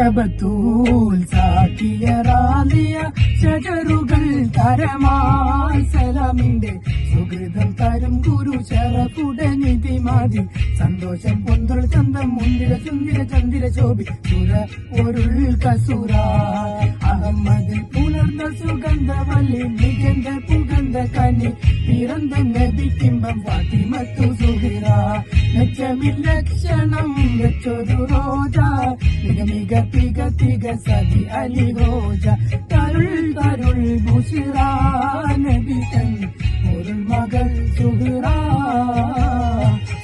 സുഹൃബത്തൂൽ സാക്കിയ റാലിയ ഷജറുകൾ തരമായി സലാമിന്റെ സുഹൃതം തരും ഗുരു ശരഫുടനിധി മാതി സന്തോഷം പൊന്തൾ ചന്തം മുന്തിര ചുന്തിര ചന്ദിര ശോഭി സുര ഒരുൾ കസുര അഹമ്മദ് പുലർന്ന സുഗന്ധവല്ലി മികந்த പുകந்த കനി പിറந்த നബിക്കിമ്പം ഫാത്തിമത്തു സുഹിറ ലക്ഷമില്ലക്ഷണം വെച്ചൊരു റോജ മിക തിക തിക സതി അലി റോജ തരുൾ തരുൾ ബുഷിറ നബി തൻ ഒരു മകൾ സുഹിറ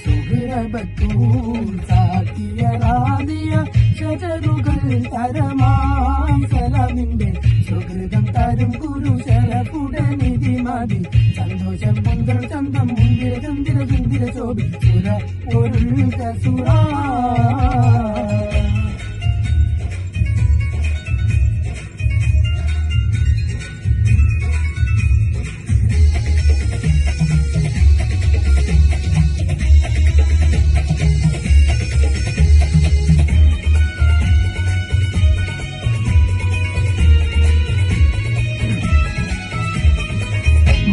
സുഹിറബത്തൂൽ സാക്കിയ റാദിയ ഷജറുകൾ തരമായി സലാമിന്റെ സുഹൃതം തരും ഗുരു ശരഫുടനിധി മതി സന്തോഷം പൊന്തൽ ചന്തം മുന്തിര ചന്ദിര ചുന്തിര ശോഭി സുര ഒരുൾ കസുര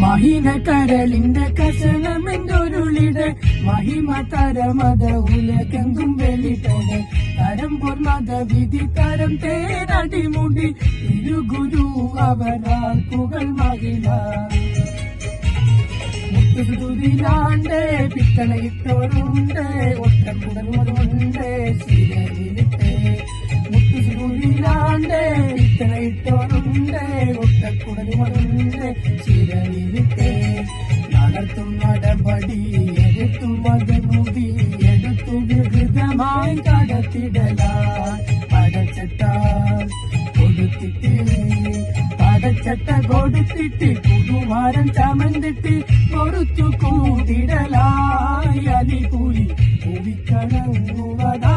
മഹിന കരളിന്റെ കഷണമെന്തൊരുളിടെ മഹിമ തരമത ഉലകെങ്കും വെളിപ്പെടെ തരം പൊർമത വിധി തരം തേരടിമുടി ഇരുഗുരു അവരാൽ പുകൾ മകില മുത്തുതുരിലാണ്ട് പിത്തളയിട്ടോരുണ്ട് ഒട്ടം കുടലുമതുണ്ട് ശിരവിലിട്ട് മുത്തുതുരിലാണ്ട് പിത്തളയിട്ടോരുണ്ട് ഒട്ടക്കുടലുമതുണ്ട് ശിരവിലിട്ട് നടത്തും നടപടി എടുത്തു മകനുടി എടുത്തു വികൃതമായി കടത്തിടലാൽ പടച്ചട്ട കൊടുത്തിട്ട് പുതുവാരം ചമന്തിട്ട് കൊടുത്തു കൂടിടലായി അലിപുരി കുവിക്കണങ്ങുവതാ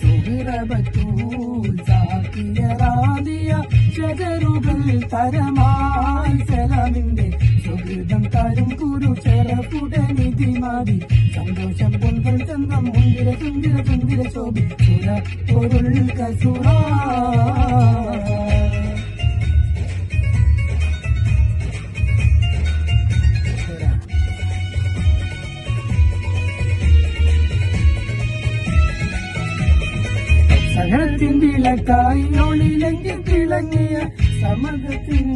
സുഹൃബത്തൂൽ സാക്കിയ റാദിയ ഷജറുകൾ തരമായി സലാമിന്റെ സുഹൃതം തരും ഗുരു ശരഫുടനിധി മാതി സന്തോഷം പൊന്തൽ ചന്തം മുന്തിര ചുന്തിര ചുന്തിര ശോഭി സുര പൊരുൾ കസുര സഹനത്തിൻ വിളക്കായി ഒളിലെങ്കിൽ തിളങ്ങിയ സമൃദ്ധത്തിൻ